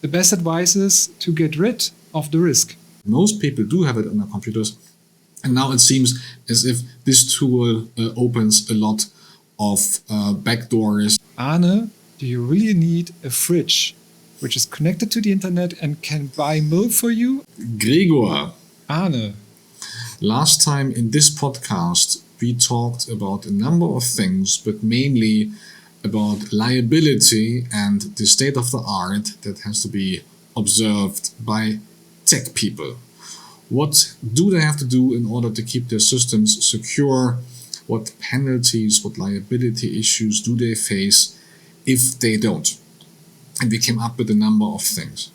The best advice is to get rid of the risk. Most people do have it on their computers. And now it seems as if this tool opens a lot of backdoors. Arne, do you really need a fridge which is connected to the internet and can buy milk for you? Gregor. Arne. Last time in this podcast, we talked about a number of things, but mainly about liability and the state of the art that has to be observed by tech people. What do they have to do in order to keep their systems secure? What penalties, what liability issues do they face if they don't? And we came up with a number of things.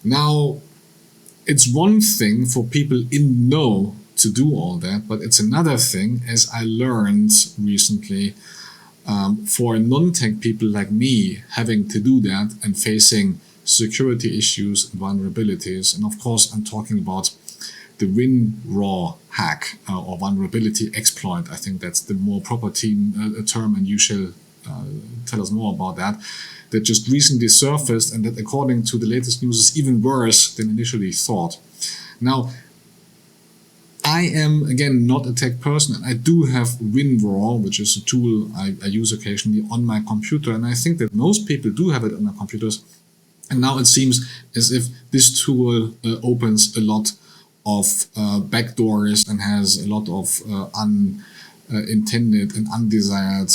Now, it's one thing for people in know to do all that, but it's another thing, as I learned recently, for non-tech people like me having to do that and facing security issues and vulnerabilities. And of course, I'm talking about the WinRAR hack or vulnerability exploit. I think that's the more proper term, and you shall tell us more about that just recently surfaced, and that according to the latest news is even worse than initially thought. Now, I am, again, not a tech person, and I do have WinRAR, which is a tool I use occasionally on my computer, and I think that most people do have it on their computers. And now it seems as if this tool opens a lot of backdoors and has a lot of unintended and undesired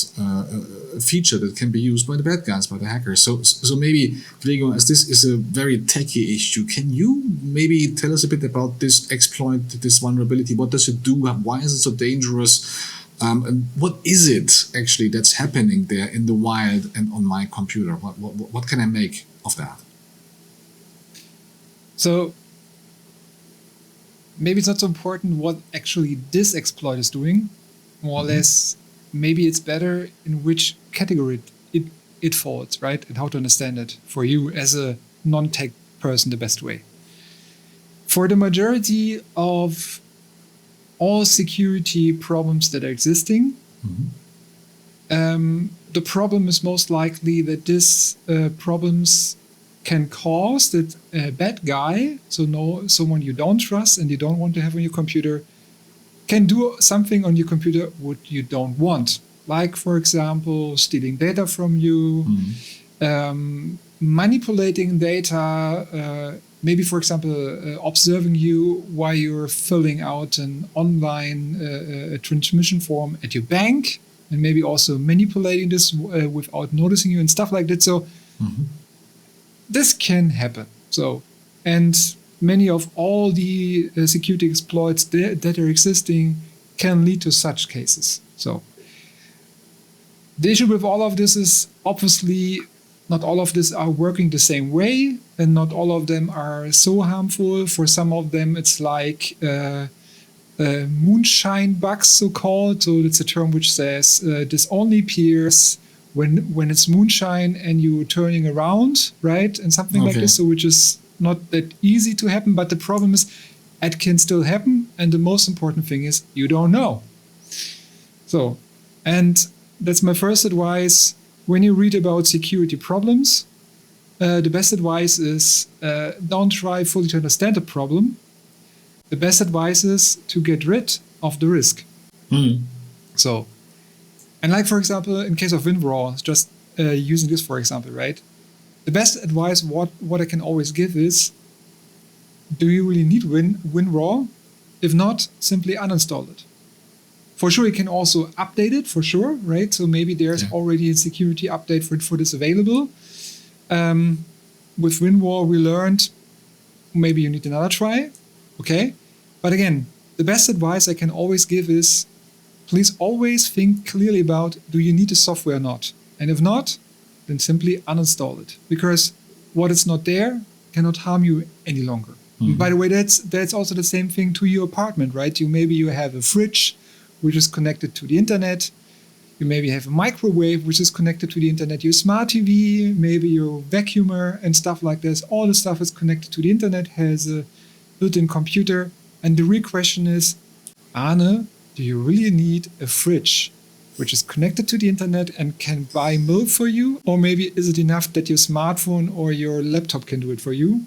feature that can be used by the bad guys, by the hackers. So maybe, Gregor, as this is a very techy issue, can you maybe tell us a bit about this exploit, this vulnerability? What does it do? Why is it so dangerous? And what is it actually that's happening there in the wild and on my computer? What can I make of that? So maybe it's not so important what actually this exploit is doing. More or less, maybe it's better in which category it falls, right? And how to understand it for you as a non-tech person the best way. For the majority of all security problems that are existing, the problem is most likely that these problems can cause that a bad guy, someone you don't trust and you don't want to have on your computer, can do something on your computer what you don't want. Like, for example, stealing data from you, manipulating data, maybe, for example, observing you while you're filling out an online transmission form at your bank, and maybe also manipulating this without noticing you and stuff like that. So this can happen. And many of all the security exploits that are existing can lead to such cases. So the issue with all of this is obviously not all of this are working the same way, and not all of them are so harmful. For some of them, it's like moonshine bugs, so-called. So it's a term which says this only appears when it's moonshine and you're turning around, right? And something like this, so which is not that easy to happen, but the problem is it can still happen, and the most important thing is you don't know. So, and that's my first advice. When you read about security problems, the best advice is don't try fully to understand the problem. The best advice is to get rid of the risk. So, and like, for example, in case of WinRAR, just using this for example, right? The best advice what I can always give is, do you really need WinRAR? If not, simply uninstall it. For sure, you can also update it, for sure, right? So maybe there's already a security update for this available. With WinRAR, we learned maybe you need another try, okay? But again, the best advice I can always give is, please always think clearly about, do you need the software or not? And if not, then simply uninstall it, because what is not there cannot harm you any longer. By the way, that's also the same thing to your apartment, right? Maybe you have a fridge which is connected to the internet. You maybe have a microwave which is connected to the internet. Your smart TV, maybe your vacuumer and stuff like this. All the stuff is connected to the internet, has a built-in computer. And the real question is, Arne, do you really need a fridge which is connected to the internet and can buy milk for you? Or maybe is it enough that your smartphone or your laptop can do it for you?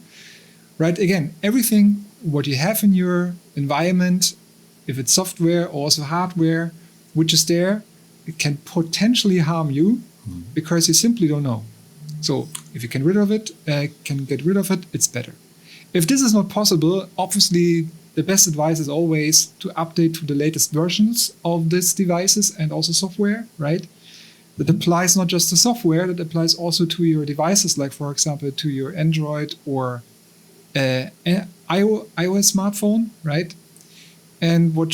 Right? Again, everything what you have in your environment, if it's software or also hardware, which is there, it can potentially harm you because you simply don't know. So if you can get rid of it, it's better. If this is not possible, obviously the best advice is always to update to the latest versions of these devices and also software, right? That applies not just to software, that applies also to your devices, like for example, to your Android or iOS smartphone, right? And what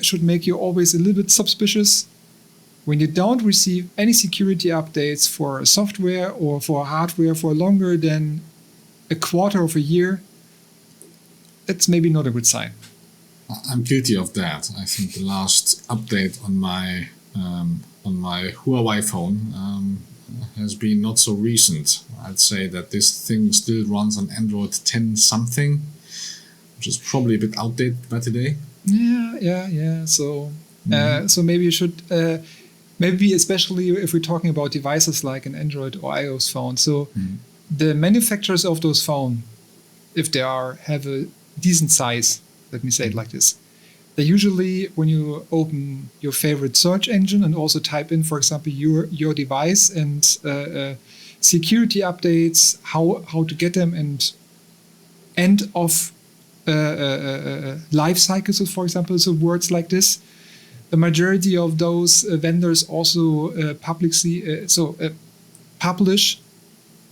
should make you always a little bit suspicious, when you don't receive any security updates for software or for hardware for longer than a quarter of a year, that's maybe not a good sign. I'm guilty of that. I think the last update on my Huawei phone has been not so recent. I'd say that this thing still runs on Android 10 something, which is probably a bit outdated by today. Yeah. So maybe you should, maybe especially if we're talking about devices like an Android or iOS phone. So the manufacturers of those phones, if they have a decent size, let me say it like this, they usually, when you open your favorite search engine and also type in, for example, your device and security updates, how to get them, and end of life cycles, for example, so words like this. The majority of those vendors also publish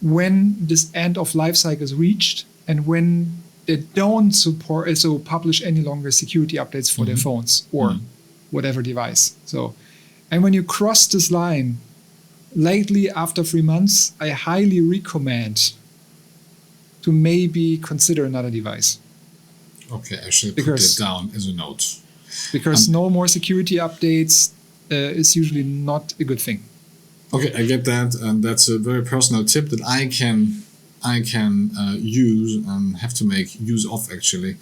when this end of life cycle is reached and when they don't support, so publish any longer security updates for their phones or whatever device. So, and when you cross this line, lately after 3 months, I highly recommend to maybe consider another device. Okay, I should put that down as a note. Because no more security updates is usually not a good thing. Okay, I get that, and that's a very personal tip that I can use and have to make use of actually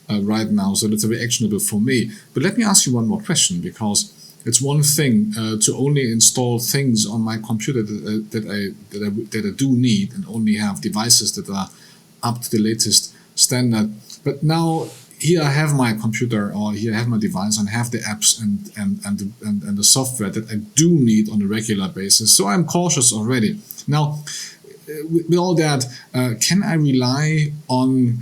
right now. So that's very actionable for me. But let me ask you one more question, because it's one thing to only install things on my computer that I do need and only have devices that are up to the latest standard. But now here I have my computer, or here I have my device, and have the apps and the software that I do need on a regular basis. So I'm cautious already. Now, with all that, can I rely on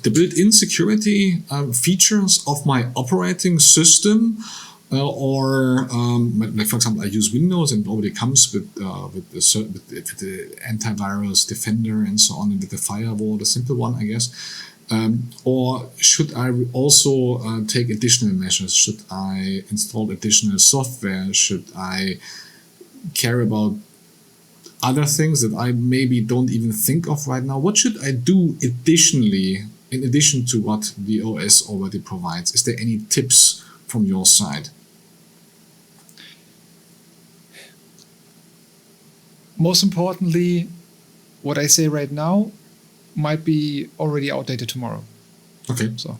the built-in security features of my operating system? Or for example, I use Windows and it already comes with the antivirus defender and so on, and with the firewall, the simple one, I guess. Or should I also take additional measures? Should I install additional software? Should I care about other things that I maybe don't even think of right now? What should I do additionally, in addition to what the OS already provides? Is there any tips from your side? Most importantly, what I say right now might be already outdated tomorrow. Okay. So,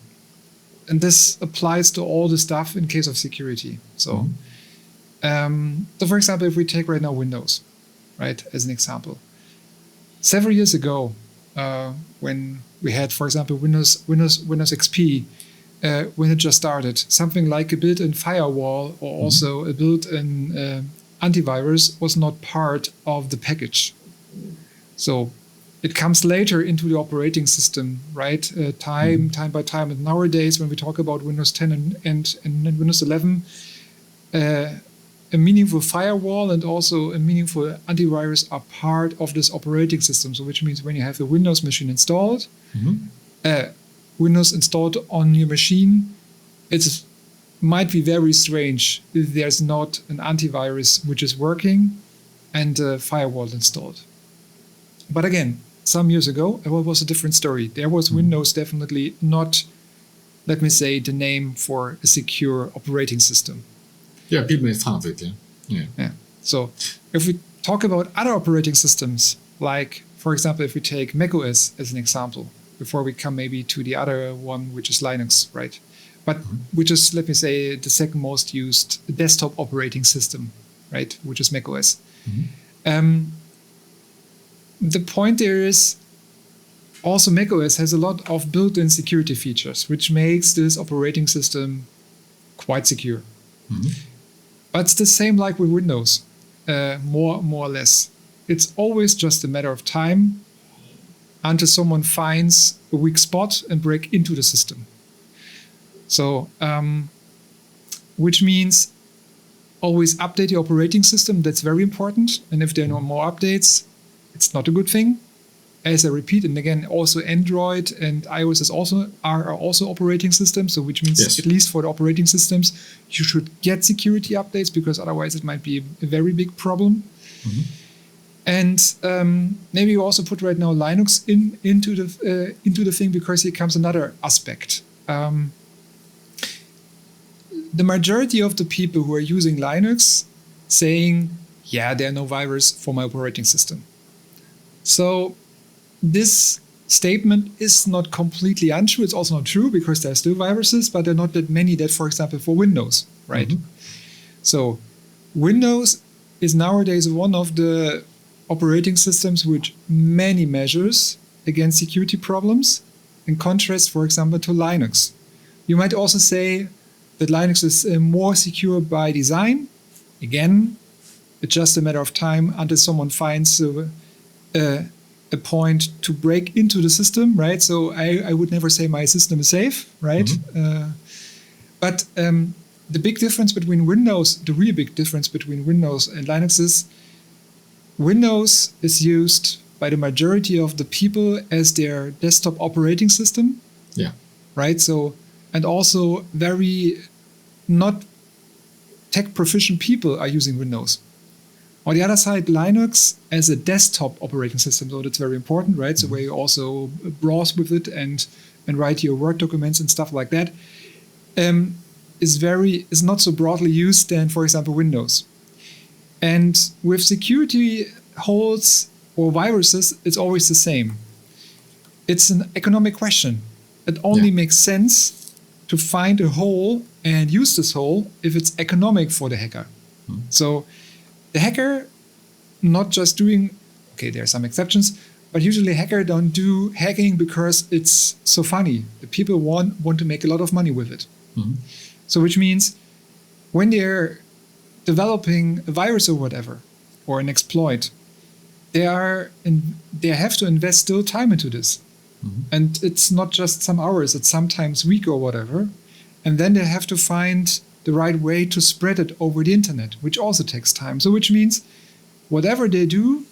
and this applies to all the stuff in case of security. So, so for example, if we take right now Windows, right, as an example. Several years ago, when we had, for example, Windows XP, when it just started, something like a built-in firewall or also a built-in antivirus was not part of the package. So it comes later into the operating system, right? Time by time. And nowadays, when we talk about Windows 10 and Windows 11, a meaningful firewall and also a meaningful antivirus are part of this operating system. So which means when you have a Windows machine installed, Windows installed on your machine, it might be very strange if there's not an antivirus which is working and a firewall installed. But again, some years ago, it was a different story. There was Windows definitely not, let me say, the name for a secure operating system. Yeah, people made fun of it, yeah. So if we talk about other operating systems, like, for example, if we take macOS as an example, before we come maybe to the other one, which is Linux, right? but which is, let me say, the second most used desktop operating system, right? Which is macOS. The point there is also macOS has a lot of built-in security features, which makes this operating system quite secure. But it's the same like with Windows, more or less. It's always just a matter of time until someone finds a weak spot and break into the system. So, which means always update the operating system. That's very important. And if there are no more updates, it's not a good thing. As I repeat, and again, also Android and iOS are also operating systems. So, which means at least for the operating systems, you should get security updates, because otherwise it might be a very big problem. And maybe you also put right now Linux into the thing, because here comes another aspect. The majority of the people who are using Linux saying, yeah, there are no viruses for my operating system. So this statement is not completely untrue. It's also not true, because there are still viruses, but there are not that many that, for example, for Windows, right? So Windows is nowadays one of the operating systems which many measures against security problems, in contrast, for example, to Linux. You might also say that Linux is more secure by design. Again, it's just a matter of time until someone finds a point to break into the system, right? So I would never say my system is safe, right? But the big difference between Windows, the real big difference between Windows and Linux is Windows is used by the majority of the people as their desktop operating system. Right? So, and also very not tech proficient people are using Windows. On the other side, Linux as a desktop operating system, so that's very important, right? So where you also browse with it and write your Word documents and stuff like that, is not so broadly used than, for example, Windows. And with security holes or viruses, it's always the same. It's an economic question. It only makes sense to find a hole and use this hole if it's economic for the hacker. So the hacker not just doing, okay, there are some exceptions, but usually hacker don't do hacking because it's so funny. The people want to make a lot of money with it. So which means when they're developing a virus or whatever, or an exploit, they have to invest still time into this. And it's not just some hours, it's sometimes week or whatever. And then they have to find the right way to spread it over the internet, which also takes time. So which means whatever they do,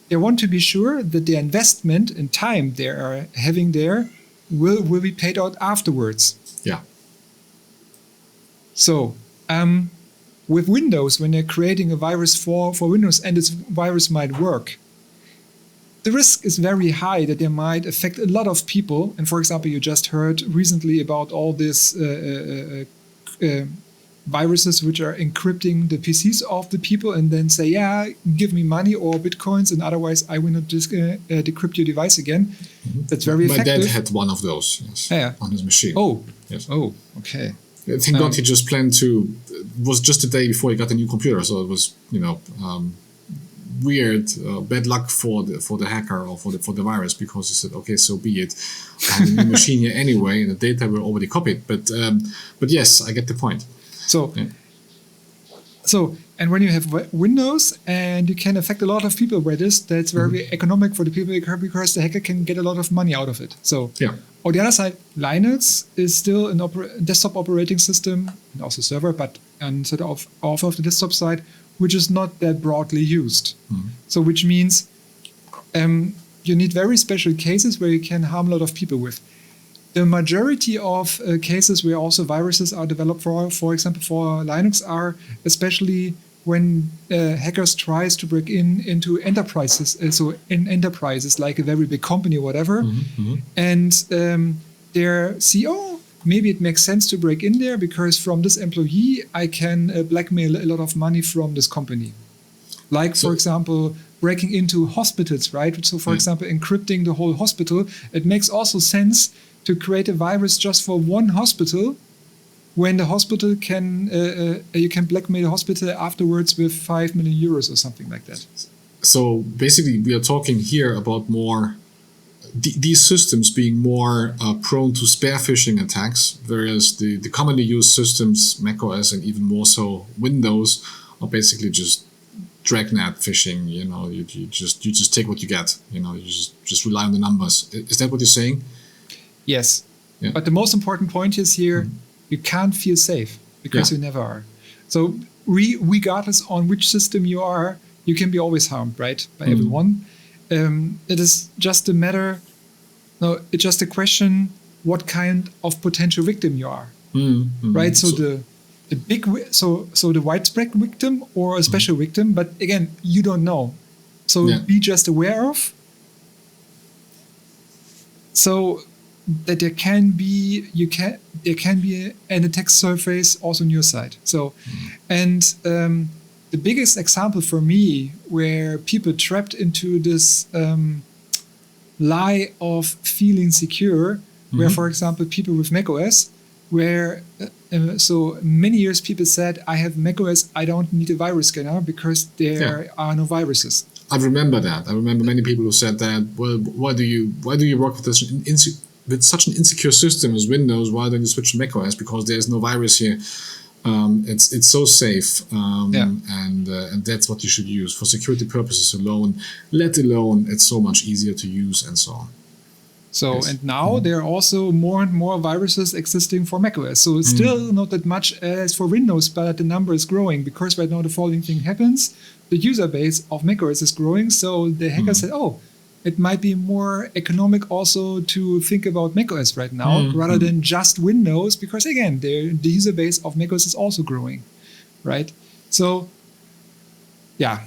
they want to be sure that the investment in time they are having there will be paid out afterwards. So with Windows, when they're creating a virus for Windows and this virus might work, the risk is very high that they might affect a lot of people. And for example, you just heard recently about all these viruses which are encrypting the PCs of the people and then say, yeah, give me money or bitcoins, and otherwise I will not decrypt your device again. That's very effective. My dad had one of those on his machine. Oh, okay. Thank God he just planned to. It was just the day before he got a new computer, so it was weird, bad luck for the hacker or for the virus, because he said, okay, so be it. I have a new machine here anyway, and the data were already copied. But yes, I get the point. So, and when you have Windows and you can affect a lot of people with this, that's very economic for the people because the hacker can get a lot of money out of it. So, on the other side, Linux is still a desktop operating system and also server, but instead of the desktop side, which is not that broadly used. So, which means you need very special cases where you can harm a lot of people with. The majority of cases where also viruses are developed for example, for Linux are especially when hackers tries to break into enterprises, so in enterprises like a very big company or whatever, and their CEO, maybe it makes sense to break in there because from this employee I can blackmail a lot of money from this company. Like, for example, breaking into hospitals, right? So, for example, encrypting the whole hospital, it makes also sense to create a virus just for one hospital when the hospital can, you can blackmail the hospital afterwards with 5 million euros or something like that. So basically, we are talking here about more these systems being more prone to spear phishing attacks, whereas the commonly used systems, macOS and even more so Windows, are basically just dragnet phishing. You just take what you get. You just rely on the numbers. Is that what you're saying? Yes. Yeah. But the most important point is here, you can't feel safe because you never are. So regardless on which system you are, you can be always harmed, right, by everyone. It is just a matter. No, it's just a question what kind of potential victim you are, right? So the the widespread victim or a special victim, but again, you don't know. So be just aware of. So that there can be an attack surface also on your side. So, and the biggest example for me where people trapped into this lie of feeling secure, where, for example, people with macOS, where so many years people said, I have macOS, I don't need a virus scanner because there are no viruses. I remember that. I remember many people who said that, well, why do you work with such an insecure system as Windows? Why don't you switch to macOS? Because there's no virus here. It's so safe, and that's what you should use for security purposes alone. Let alone it's so much easier to use and so on. So and now there are also more and more viruses existing for macOS. So it's still not that much as for Windows, but the number is growing because right now the following thing happens: the user base of macOS is growing. So the hacker said, "Oh, it might be more economic also to think about macOS right now rather than just Windows, because again, the user base of macOS is also growing, right?" So, yeah.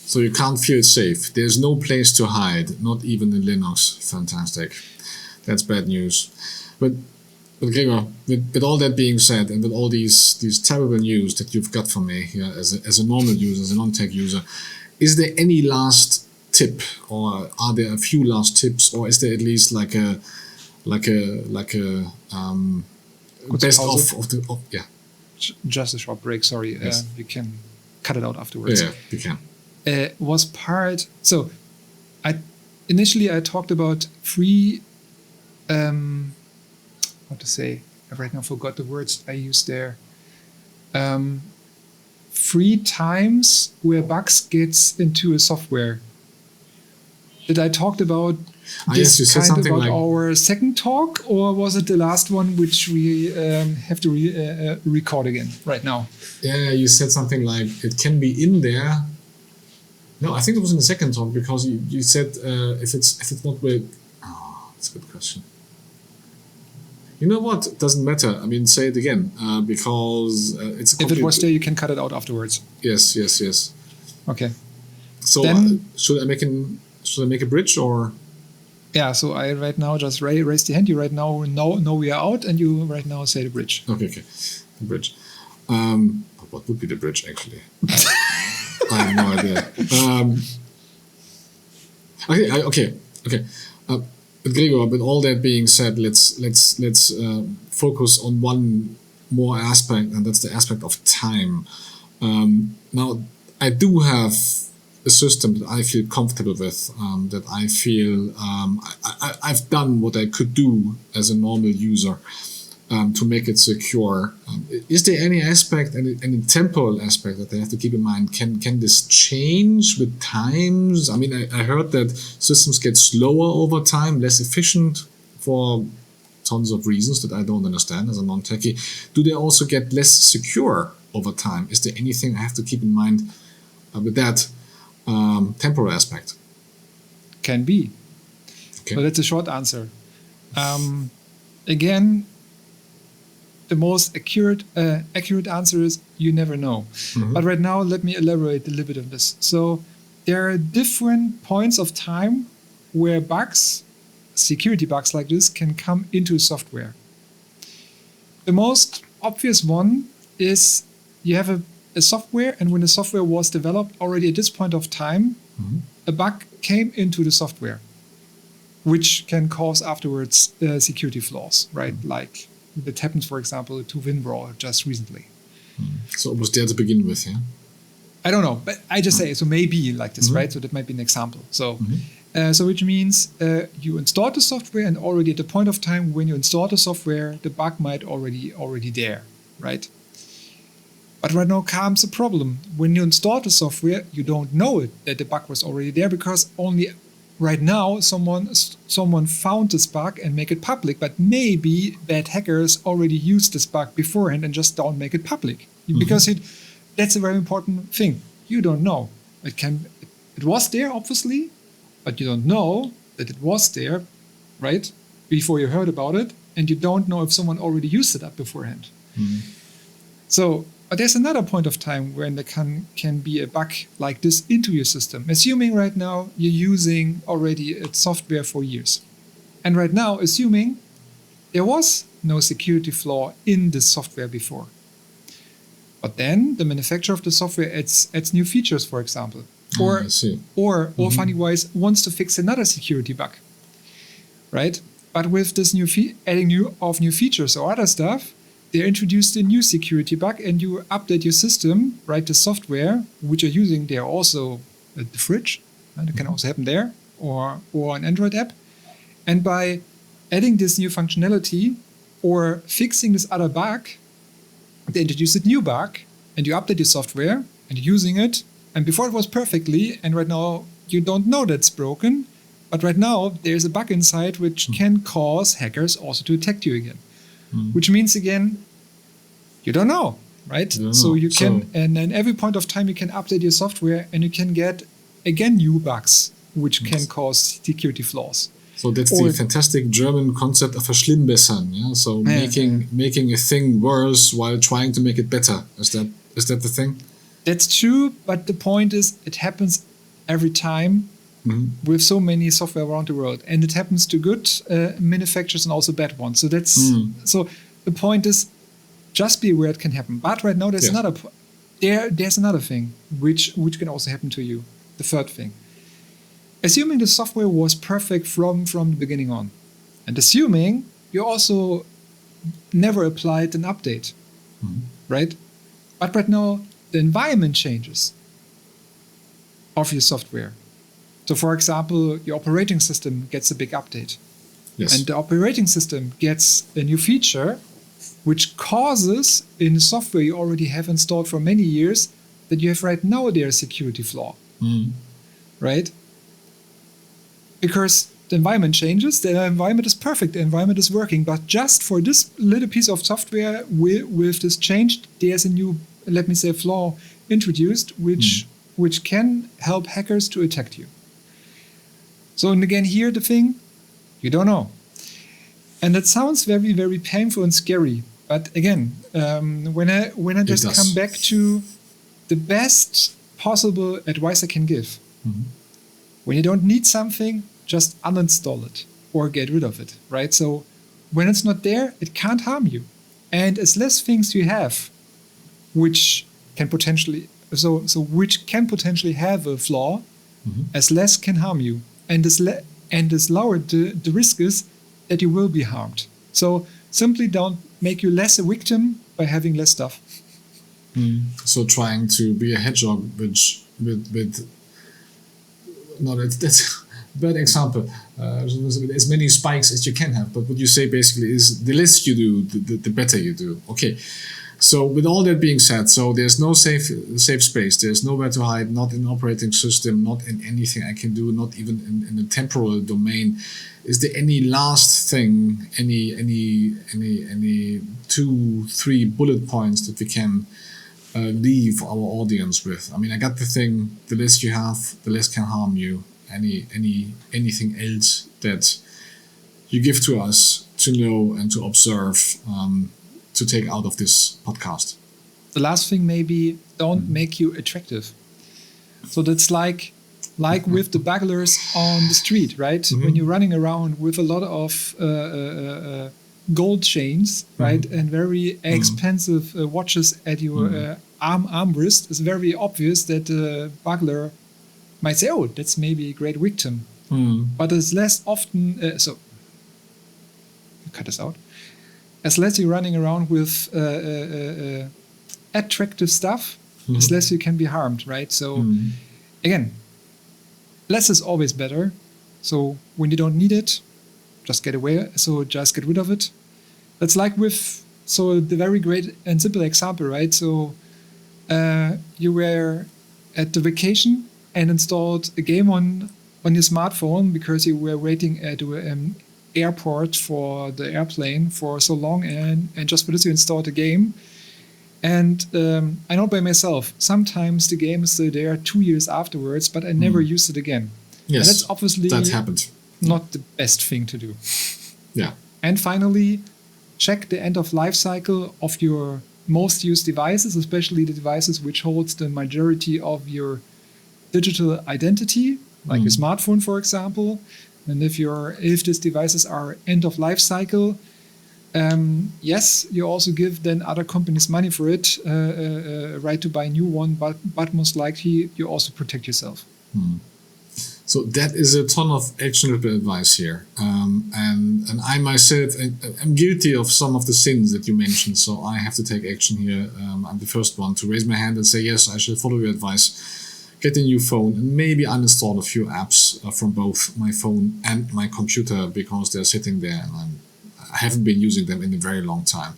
So you can't feel safe. There's no place to hide, not even in Linux. Fantastic. That's bad news. But Gregor, with all that being said, and with all these terrible news that you've got from me here as a normal user, as a non-tech user, is there any last tip, or are there a few last tips, or is there at least like a best of just a short break, sorry. Yes. You can cut it out afterwards. Yeah, you can. Was part, so I initially talked about free, what to say, I right now forgot the words I used there. Free times where bugs gets into a software. Did I talk about this yes, you said kind about like our second talk, or was it the last one which we have to record again right now? Yeah, you said something like it can be in there. No, I think it was in the second talk, because you said if it's not with. Oh, that's a good question. You know what? It doesn't matter. I mean, say it again, because it's. If it was there, you can cut it out afterwards. Yes. Okay. So then, should I make a bridge, or? Yeah. So I right now just raise the hand. You right now know we are out, and you right now say the bridge. Okay. The bridge. What would be the bridge actually? I have no idea. Okay. But Gregor, with all that being said, let's focus on one more aspect, and that's the aspect of time. Now, I do have a system that I feel comfortable with, that I feel I've done what I could do as a normal user to make it secure. Is there any aspect, any temporal aspect that they have to keep in mind? Can this change with times? I mean, I heard that systems get slower over time, less efficient for tons of reasons that I don't understand as a non-techie. Do they also get less secure over time? Is there anything I have to keep in mind with that temporal aspect? Can be. Okay. But that's a short answer. Again, the most accurate answer is you never know. But right now, let me elaborate a little bit on this. So there are different points of time where bugs, security bugs like this, can come into software. The most obvious one is you have a software, and when the software was developed already at this point of time, a bug came into the software, which can cause afterwards security flaws, right? Like that happened, for example, to WinRAR just recently. So it was there to begin with, yeah? I don't know, but I just say, so maybe like this, right? So that might be an example. So, so which means you installed the software, and already at the point of time when you installed the software, the bug might already there, right? But right now comes a problem. When you install the software, you don't know that the bug was already there, because only right now someone found this bug and make it public. But maybe bad hackers already used this bug beforehand and just don't make it public, because that's a very important thing. You don't know. It was there, obviously, but you don't know that it was there, right? Before you heard about it, and you don't know if someone already used it up beforehand. So, but there's another point of time when there can be a bug like this into your system. Assuming right now you're using already a software for years. And right now, assuming there was no security flaw in this software before. But then the manufacturer of the software adds new features, for example. Or funny-wise, wants to fix another security bug. Right? But with this adding new features or other stuff, they introduced a new security bug, and you update your system, right? The software which you're using there, also the fridge, and it can also happen there, or an Android app. And by adding this new functionality or fixing this other bug, they introduce a new bug, and you update your software and you're using it. And before it was perfectly, and right now you don't know that's broken, but right now there's a bug inside which can cause hackers also to attack you again. Which means, again, you don't know, right? So you can, and then every point of time you can update your software, and you can get, again, new bugs, which can cause security flaws. So that's the fantastic German concept of verschlimmbessern, yeah? So making a thing worse while trying to make it better. Is that the thing? That's true, but the point is, it happens every time. With so many software around the world, and it happens to good manufacturers and also bad ones. So that's so the point is, just be aware it can happen. But right now there's there's another thing which can also happen to you. The third thing, assuming the software was perfect from the beginning on, and assuming you also never applied an update, right? But right now the environment changes of your software. So, for example, your operating system gets a big update. Yes. And the operating system gets a new feature which causes, in the software you already have installed for many years, that you have right now there a security flaw. Right? Because the environment changes, the environment is perfect, the environment is working, but just for this little piece of software with this change, there's a new, let me say, flaw introduced, which can help hackers to attack you. So, and again, here the thing, you don't know. And it sounds very, very painful and scary. But again, when I just come back to the best possible advice I can give, when you don't need something, just uninstall it or get rid of it, right? So when it's not there, it can't harm you. And as less things you have, which can potentially have a flaw, as less can harm you. And as lower the risk is that you will be harmed. So simply don't make you less a victim by having less stuff. So trying to be a hedgehog, which with no, that's a bad example. As many spikes as you can have. But what you say basically is the less you do, the better you do. Okay. So with all that being said, so there's no safe space. There's nowhere to hide, not in operating system, not in anything I can do, not even in the temporal domain. Is there any last thing, any 2-3 bullet points that we can leave our audience with? I mean, I got the thing, the less you have, the less can harm you. Anything else that you give to us to know and to observe, to take out of this podcast? The last thing, maybe, don't make you attractive. So that's like with the burglars on the street, right? When you're running around with a lot of gold chains, right, and very expensive watches at your armrest, it's very obvious that the burglar might say, "Oh, that's maybe a great victim." But it's less often. So you cut this out. as less you're running around with attractive stuff, as less you can be harmed, right? So again, less is always better. So when you don't need it, just get rid of it. That's like with the very great and simple example, right? So you were at the vacation and installed a game on your smartphone because you were waiting at an airport for the airplane for so long, and just for this you installed a game. And I know by myself, sometimes the game is still there 2 years afterwards, but I never used it again. Yes, and that's obviously that happened. Not the best thing to do. Yeah. And finally, check the end of life cycle of your most used devices, especially the devices which holds the majority of your digital identity, like your smartphone, for example. And if these devices are end of life cycle, yes, you also give then other companies money for it, right to buy a new one, but most likely you also protect yourself. So that is a ton of actionable advice here. And I myself am guilty of some of the sins that you mentioned, so I have to take action here. I'm the first one to raise my hand and say, yes, I shall follow your advice. Get a new phone and maybe uninstall a few apps from both my phone and my computer because they're sitting there and I haven't been using them in a very long time.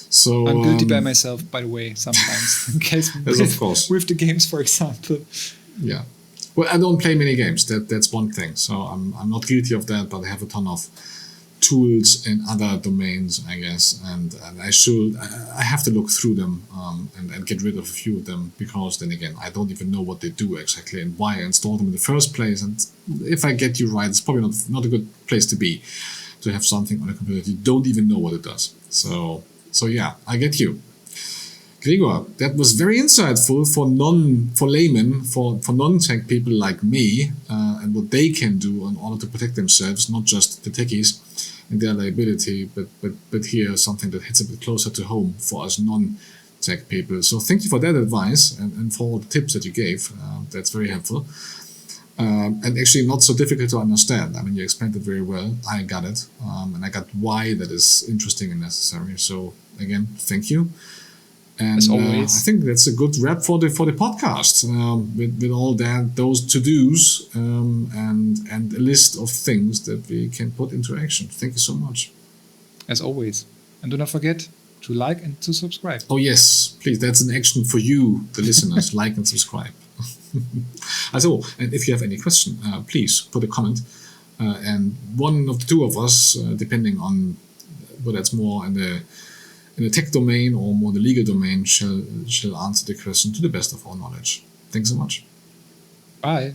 So I'm guilty by myself, by the way, sometimes. In case of course. With the games, for example. Yeah. Well, I don't play many games. That's one thing. So I'm not guilty of that, but I have a ton of tools in other domains, I guess, and I have to look through them and get rid of a few of them because then again, I don't even know what they do exactly and why I installed them in the first place. And if I get you right, it's probably not a good place to be, to have something on a computer that you don't even know what it does. So yeah, I get you. Gregor, that was very insightful for laymen, for non-tech people like me, and what they can do in order to protect themselves, not just the techies and their liability, but here something that hits a bit closer to home for us non-tech people. So thank you for that advice and for all the tips that you gave. That's very helpful. And actually not so difficult to understand. I mean, you explained it very well. I got it. And I got why that is interesting and necessary. So again, thank you. And as always, I think that's a good wrap for the podcast with all those to-dos and a list of things that we can put into action. Thank you so much. As always. And do not forget to like and to subscribe. Oh, yes. Please, that's an action for you, the listeners. Like and subscribe. Also, and if you have any question, please put a comment. And one of the two of us, depending on whether it's more in the tech domain or more the legal domain, shall answer the question to the best of our knowledge. Thanks so much. Bye.